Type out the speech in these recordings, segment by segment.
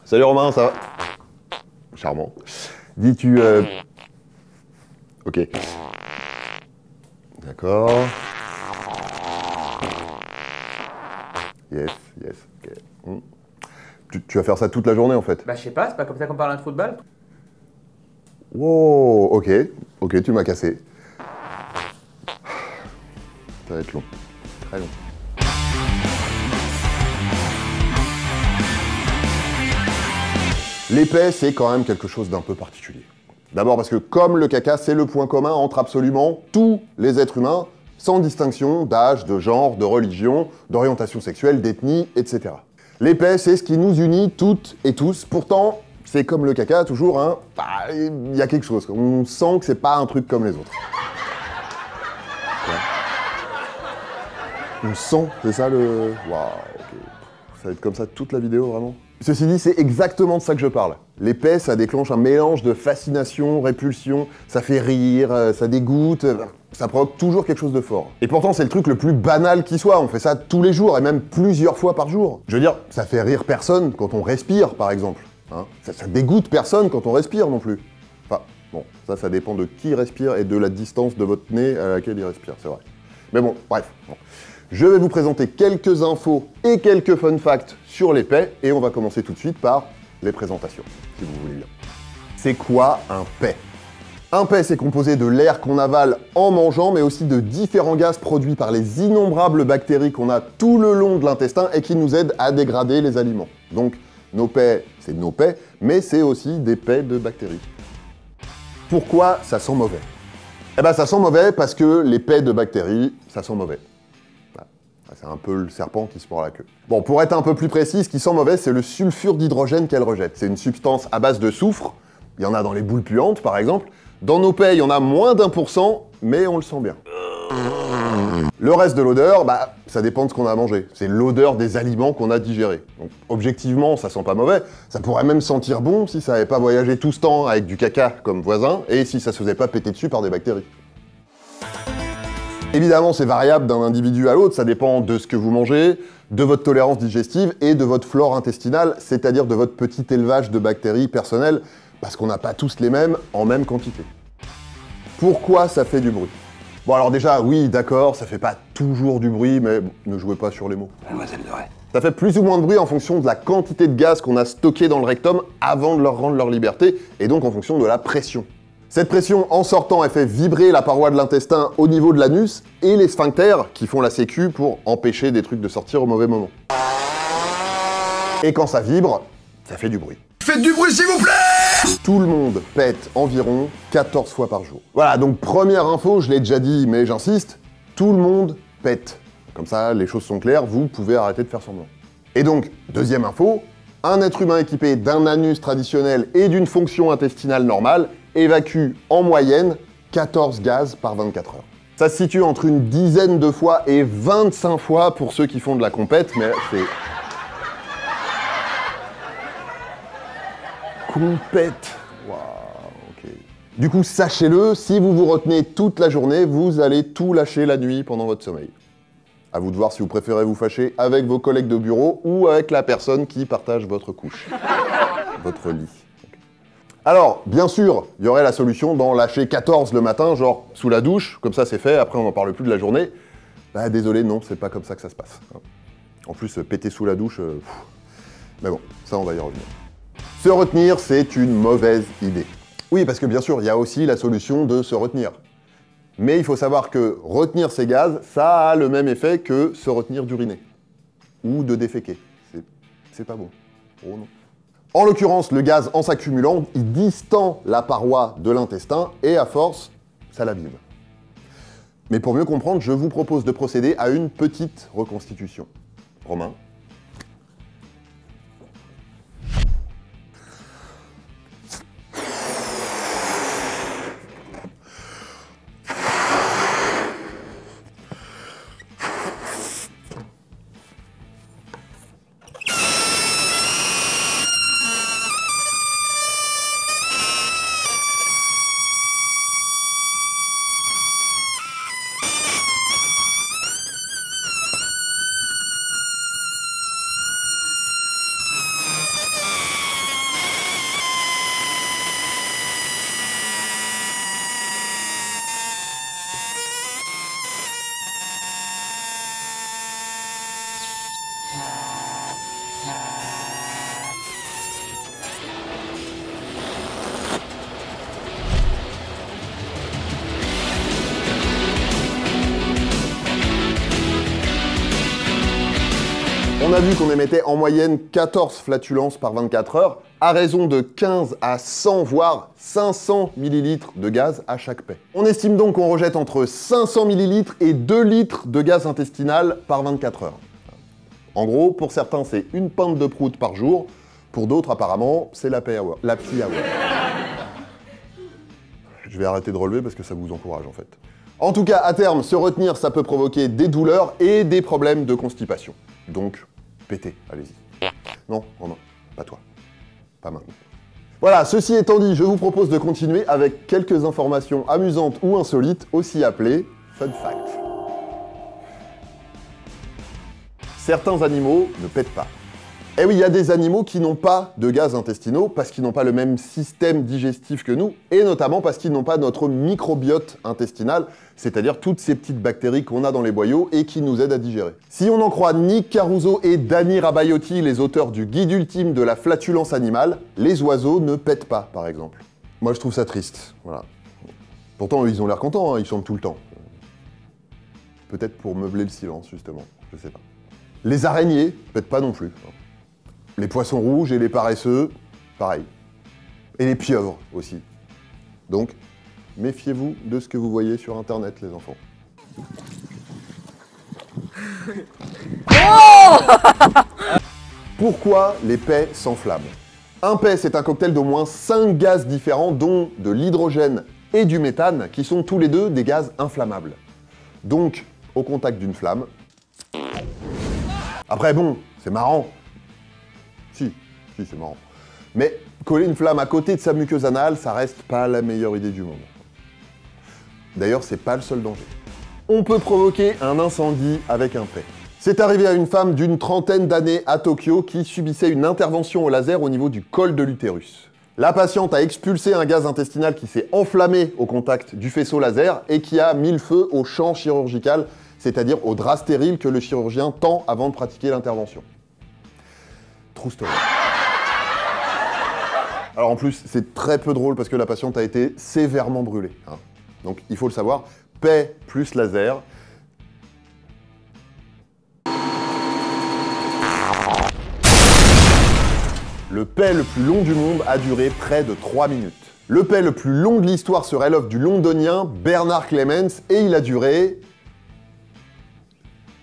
Salut Romain, ça va? Charmant. Dis-tu... Ok. D'accord. Yes, ok. Tu vas faire ça toute la journée en fait? Bah je sais pas, c'est pas comme ça qu'on parle de football. Wow, ok, tu m'as cassé. Ça va être long, très long. L'épais, c'est quand même quelque chose d'un peu particulier. D'abord parce que comme le caca, c'est le point commun entre absolument tous les êtres humains, sans distinction d'âge, de genre, de religion, d'orientation sexuelle, d'ethnie, etc. L'épais, c'est ce qui nous unit toutes et tous. Pourtant, c'est comme le caca, toujours, hein, il y a quelque chose. On sent que c'est pas un truc comme les autres. On sent, c'est ça le... Waouh, ok. Ça va être comme ça toute la vidéo, vraiment. Ceci dit, c'est exactement de ça que je parle. L'épais, ça déclenche un mélange de fascination, répulsion, ça fait rire, ça dégoûte, ça provoque toujours quelque chose de fort. Et pourtant, c'est le truc le plus banal qui soit, on fait ça tous les jours, et même plusieurs fois par jour. Je veux dire, ça fait rire personne quand on respire, par exemple. Hein, ça dégoûte personne quand on respire non plus. Enfin, bon, ça dépend de qui respire et de la distance de votre nez à laquelle il respire, c'est vrai. Mais bon, bref. Bon. Je vais vous présenter quelques infos et quelques fun facts sur l'épais, et on va commencer tout de suite par les présentations, si vous voulez bien. C'est quoi un pet? Un pet, c'est composé de l'air qu'on avale en mangeant, mais aussi de différents gaz produits par les innombrables bactéries qu'on a tout le long de l'intestin et qui nous aident à dégrader les aliments. Donc, nos pets, c'est nos pets, mais c'est aussi des pets de bactéries. Pourquoi ça sent mauvais? Eh ben, ça sent mauvais parce que les pets de bactéries, ça sent mauvais. C'est un peu le serpent qui se mord la queue. Bon, pour être un peu plus précis, ce qui sent mauvais, c'est le sulfure d'hydrogène qu'elle rejette. C'est une substance à base de soufre. Il y en a dans les boules puantes, par exemple. Dans nos pets, il y en a moins d'1%, mais on le sent bien. Le reste de l'odeur, bah, ça dépend de ce qu'on a mangé. C'est l'odeur des aliments qu'on a digérés. Donc, objectivement, ça sent pas mauvais. Ça pourrait même sentir bon si ça n'avait pas voyagé tout ce temps avec du caca comme voisin, et si ça se faisait pas péter dessus par des bactéries. Évidemment, c'est variable d'un individu à l'autre, ça dépend de ce que vous mangez, de votre tolérance digestive et de votre flore intestinale, c'est-à-dire de votre petit élevage de bactéries personnelles, parce qu'on n'a pas tous les mêmes en même quantité. Pourquoi ça fait du bruit? Bon alors déjà, oui, d'accord, ça fait pas toujours du bruit, mais bon, ne jouez pas sur les mots. Mademoiselle Doré. Ça fait plus ou moins de bruit en fonction de la quantité de gaz qu'on a stocké dans le rectum avant de leur rendre leur liberté, et donc en fonction de la pression. Cette pression, en sortant, elle fait vibrer la paroi de l'intestin au niveau de l'anus et les sphincters qui font la sécu pour empêcher des trucs de sortir au mauvais moment. Et quand ça vibre, ça fait du bruit. Faites du bruit s'il vous plaît! Tout le monde pète environ 14 fois par jour. Voilà, donc première info, je l'ai déjà dit, mais j'insiste, tout le monde pète. Comme ça, les choses sont claires, vous pouvez arrêter de faire semblant. Et donc, deuxième info, un être humain équipé d'un anus traditionnel et d'une fonction intestinale normale évacue en moyenne 14 gaz par 24 heures. Ça se situe entre une dizaine de fois et 25 fois pour ceux qui font de la compète, mais c'est... Compète. Waouh, ok. Du coup, sachez-le, si vous vous retenez toute la journée, vous allez tout lâcher la nuit pendant votre sommeil. À vous de voir si vous préférez vous fâcher avec vos collègues de bureau ou avec la personne qui partage votre couche, votre lit. Alors, bien sûr, il y aurait la solution d'en lâcher 14 le matin, genre sous la douche, comme ça c'est fait, après on n'en parle plus de la journée. Bah désolé, non, c'est pas comme ça que ça se passe. En plus, péter sous la douche, mais bon, ça on va y revenir. Se retenir, c'est une mauvaise idée. Oui, parce que bien sûr, il y a aussi la solution de se retenir. Mais il faut savoir que retenir ces gaz, ça a le même effet que se retenir d'uriner. Ou de déféquer. C'est pas bon. Oh non. En l'occurrence, le gaz, en s'accumulant, il distend la paroi de l'intestin et à force, ça l'abîme. Mais pour mieux comprendre, je vous propose de procéder à une petite reconstitution. Romain? a vu qu'on émettait en moyenne 14 flatulences par 24 heures, à raison de 15 à 100, voire 500 millilitres de gaz à chaque paix. On estime donc qu'on rejette entre 500 millilitres et 2 litres de gaz intestinal par 24 heures. En gros, pour certains, c'est une pinte de prout par jour, pour d'autres, apparemment, c'est la happy hour. Je vais arrêter de relever parce que ça vous encourage, en fait. En tout cas, à terme, se retenir, ça peut provoquer des douleurs et des problèmes de constipation. Donc, pétez, allez-y. Non, Romain, pas toi. Pas maintenant. Voilà, ceci étant dit, je vous propose de continuer avec quelques informations amusantes ou insolites, aussi appelées fun facts. Certains animaux ne pètent pas. Eh oui, il y a des animaux qui n'ont pas de gaz intestinaux parce qu'ils n'ont pas le même système digestif que nous, et notamment parce qu'ils n'ont pas notre microbiote intestinal, c'est-à-dire toutes ces petites bactéries qu'on a dans les boyaux et qui nous aident à digérer. Si on en croit Nick Caruso et Dani Rabaiotti, les auteurs du guide ultime de la flatulence animale, les oiseaux ne pètent pas, par exemple. Moi, je trouve ça triste, voilà. Pourtant, ils ont l'air contents, hein, ils chantent tout le temps. Peut-être pour meubler le silence, justement, je sais pas. Les araignées pètent pas non plus. Les poissons rouges et les paresseux, pareil. Et les pieuvres aussi. Donc, méfiez-vous de ce que vous voyez sur Internet, les enfants. Pourquoi les pets s'enflamment? Un pet, c'est un cocktail d'au moins 5 gaz différents, dont de l'hydrogène et du méthane, qui sont tous les deux des gaz inflammables. Donc, au contact d'une flamme... Après, bon, c'est marrant. Si, c'est marrant. Mais coller une flamme à côté de sa muqueuse anale, ça reste pas la meilleure idée du monde. D'ailleurs, c'est pas le seul danger. On peut provoquer un incendie avec un pet. C'est arrivé à une femme d'une trentaine d'années à Tokyo qui subissait une intervention au laser au niveau du col de l'utérus. La patiente a expulsé un gaz intestinal qui s'est enflammé au contact du faisceau laser et qui a mis le feu au champ chirurgical, c'est-à-dire au drap stérile que le chirurgien tend avant de pratiquer l'intervention. True story. Alors en plus, c'est très peu drôle parce que la patiente a été sévèrement brûlée. Hein. Donc il faut le savoir, PEI plus laser. Le PEI le plus long du monde a duré près de 3 minutes. Le PEI le plus long de l'histoire serait l'œuvre du londonien Bernard Clemens et il a duré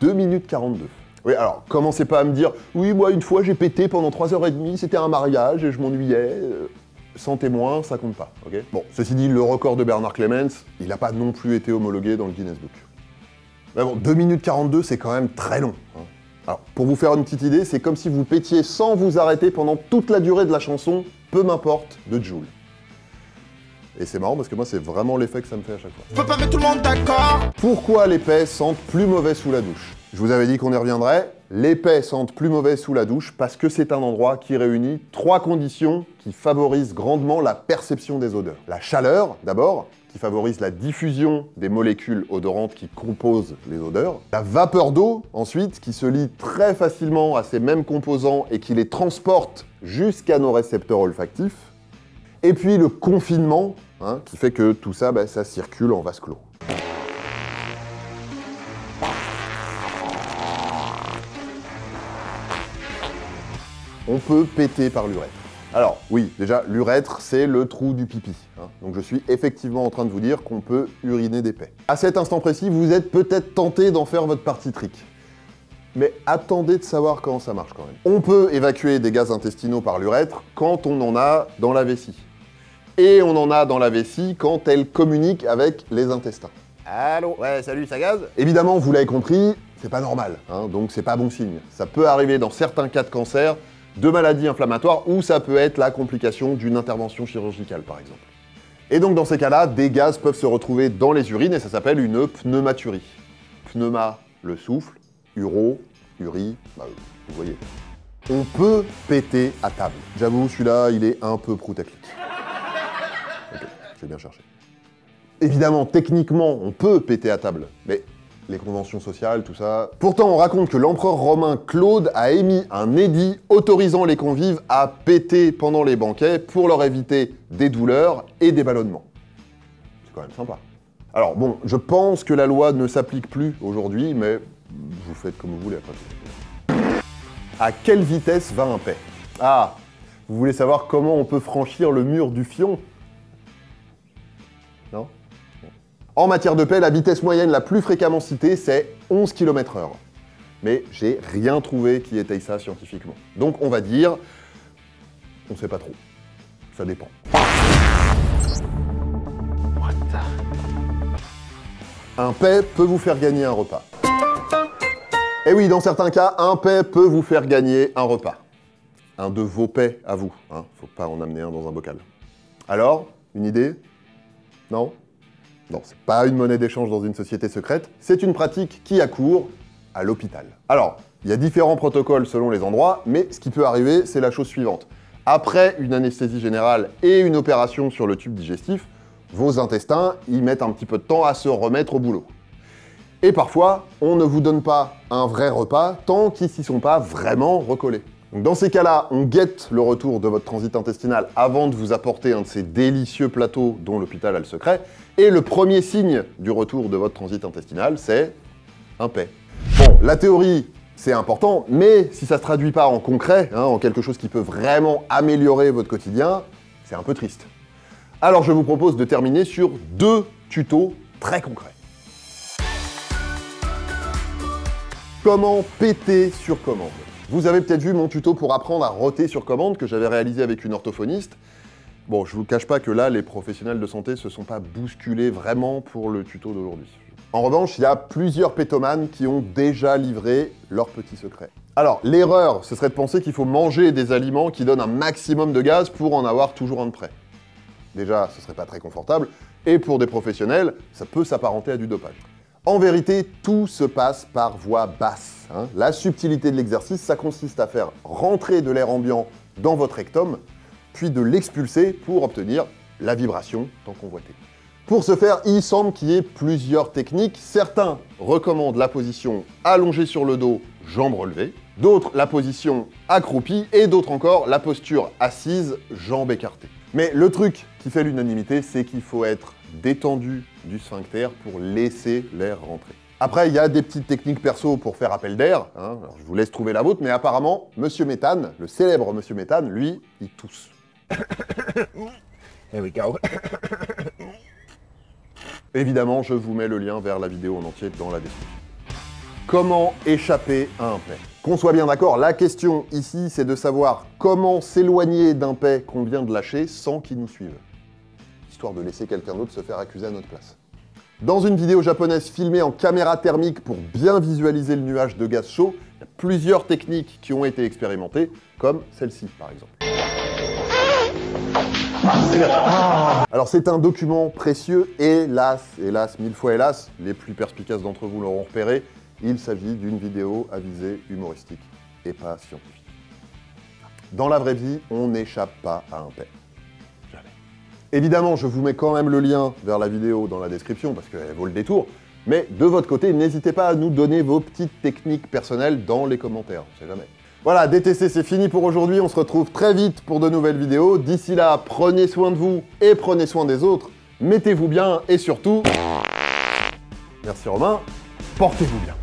2 minutes 42. Oui, alors, commencez pas à me dire « Oui, moi, une fois, j'ai pété pendant 3h30, c'était un mariage, et je m'ennuyais. Sans témoin, ça compte pas, ok? Bon, ceci dit, le record de Bernard Clemens, il n'a pas non plus été homologué dans le Guinness Book. Mais bon, 2 minutes 42, c'est quand même très long. Hein. Alors, pour vous faire une petite idée, c'est comme si vous pétiez sans vous arrêter pendant toute la durée de la chanson, peu m'importe, de Jul. Et c'est marrant parce que moi, c'est vraiment l'effet que ça me fait à chaque fois. Je peux pas mettre tout le monde d'accord. Pourquoi les pets sentent plus mauvais sous la douche? Je vous avais dit qu'on y reviendrait. Les pets sentent plus mauvais sous la douche parce que c'est un endroit qui réunit 3 conditions qui favorisent grandement la perception des odeurs. La chaleur, d'abord, qui favorise la diffusion des molécules odorantes qui composent les odeurs. La vapeur d'eau, ensuite, qui se lie très facilement à ces mêmes composants et qui les transporte jusqu'à nos récepteurs olfactifs. Et puis le confinement, hein, qui fait que tout ça, ça circule en vase clos. On peut péter par l'urètre. Alors, oui, déjà, l'urètre, c'est le trou du pipi. Hein. Donc je suis effectivement en train de vous dire qu'on peut uriner des pets. À cet instant précis, vous êtes peut-être tenté d'en faire votre partie trick. Mais attendez de savoir comment ça marche quand même. On peut évacuer des gaz intestinaux par l'urètre quand on en a dans la vessie. Et on en a dans la vessie quand elle communique avec les intestins. Allô? Ouais, salut, ça gaze? Évidemment, vous l'avez compris, c'est pas normal, hein, donc c'est pas bon signe. Ça peut arriver dans certains cas de cancer, de maladies inflammatoires, ou ça peut être la complication d'une intervention chirurgicale, par exemple. Et donc, dans ces cas-là, des gaz peuvent se retrouver dans les urines, et ça s'appelle une pneumaturie. Pneuma, le souffle, uro, urie, vous voyez. On peut péter à table. J'avoue, celui-là, il est un peu proutaclic. Ok, j'ai bien cherché. Évidemment, techniquement, on peut péter à table, mais les conventions sociales, tout ça... Pourtant, on raconte que l'empereur romain Claude a émis un édit autorisant les convives à péter pendant les banquets pour leur éviter des douleurs et des ballonnements. C'est quand même sympa. Alors bon, je pense que la loi ne s'applique plus aujourd'hui, mais vous faites comme vous voulez après. À quelle vitesse va un paix? Ah, vous voulez savoir comment on peut franchir le mur du fion? Non? En matière de paix, la vitesse moyenne la plus fréquemment citée, c'est 11 km/h. Mais j'ai rien trouvé qui étaye ça scientifiquement. Donc on va dire, on sait pas trop. Ça dépend. Un paix peut vous faire gagner un repas. Et oui, dans certains cas, un paix peut vous faire gagner un repas. Un de vos paix à vous, hein. Faut pas en amener un dans un bocal. Alors, une idée? Non? Non, c'est pas une monnaie d'échange dans une société secrète, c'est une pratique qui a cours à l'hôpital. Alors, il y a différents protocoles selon les endroits, mais ce qui peut arriver, c'est la chose suivante. Après une anesthésie générale et une opération sur le tube digestif, vos intestins, ils mettent un petit peu de temps à se remettre au boulot. Et parfois, on ne vous donne pas un vrai repas tant qu'ils s'y sont pas vraiment recollés. Donc dans ces cas-là, on guette le retour de votre transit intestinal avant de vous apporter un de ces délicieux plateaux dont l'hôpital a le secret. Et le premier signe du retour de votre transit intestinal, c'est un paix. Bon, la théorie, c'est important, mais si ça se traduit pas en concret, hein, en quelque chose qui peut vraiment améliorer votre quotidien, c'est un peu triste. Alors je vous propose de terminer sur 2 tutos très concrets. Comment péter sur commande? Vous avez peut-être vu mon tuto pour apprendre à roter sur commande que j'avais réalisé avec une orthophoniste. Bon, je vous cache pas que là, les professionnels de santé se sont pas bousculés vraiment pour le tuto d'aujourd'hui. En revanche, il y a plusieurs pétomanes qui ont déjà livré leurs petits secrets. Alors, l'erreur, ce serait de penser qu'il faut manger des aliments qui donnent un maximum de gaz pour en avoir toujours un de prêt. Déjà, ce serait pas très confortable, et pour des professionnels, ça peut s'apparenter à du dopage. En vérité, tout se passe par voie basse, hein. La subtilité de l'exercice, ça consiste à faire rentrer de l'air ambiant dans votre rectum, puis de l'expulser pour obtenir la vibration tant convoitée. Pour ce faire, il semble qu'il y ait plusieurs techniques. Certains recommandent la position allongée sur le dos, jambes relevées, d'autres la position accroupie, et d'autres encore la posture assise, jambes écartées. Mais le truc qui fait l'unanimité, c'est qu'il faut être détendu du sphincter pour laisser l'air rentrer. Après, il y a des petites techniques perso pour faire appel d'air, hein. Alors, je vous laisse trouver la vôtre, mais apparemment, Monsieur Méthane, le célèbre Monsieur Méthane, lui, il tousse. Here we go. Évidemment, je vous mets le lien vers la vidéo en entier dans la description. Comment échapper à un paix? Qu'on soit bien d'accord, la question ici, c'est de savoir comment s'éloigner d'un paix qu'on vient de lâcher sans qu'il nous suive. Histoire de laisser quelqu'un d'autre se faire accuser à notre place. Dans une vidéo japonaise filmée en caméra thermique pour bien visualiser le nuage de gaz chaud, il y a plusieurs techniques qui ont été expérimentées, comme celle-ci par exemple. Alors c'est un document précieux, hélas, mille fois hélas, les plus perspicaces d'entre vous l'auront repéré, il s'agit d'une vidéo à visée humoristique et pas scientifique. Dans la vraie vie, on n'échappe pas à un paix. Jamais. Évidemment, je vous mets quand même le lien vers la vidéo dans la description parce qu'elle vaut le détour, mais de votre côté, n'hésitez pas à nous donner vos petites techniques personnelles dans les commentaires, on sait jamais. Voilà, DTC, c'est fini pour aujourd'hui, on se retrouve très vite pour de nouvelles vidéos. D'ici là, prenez soin de vous et prenez soin des autres, mettez-vous bien et surtout... Merci Romain, portez-vous bien.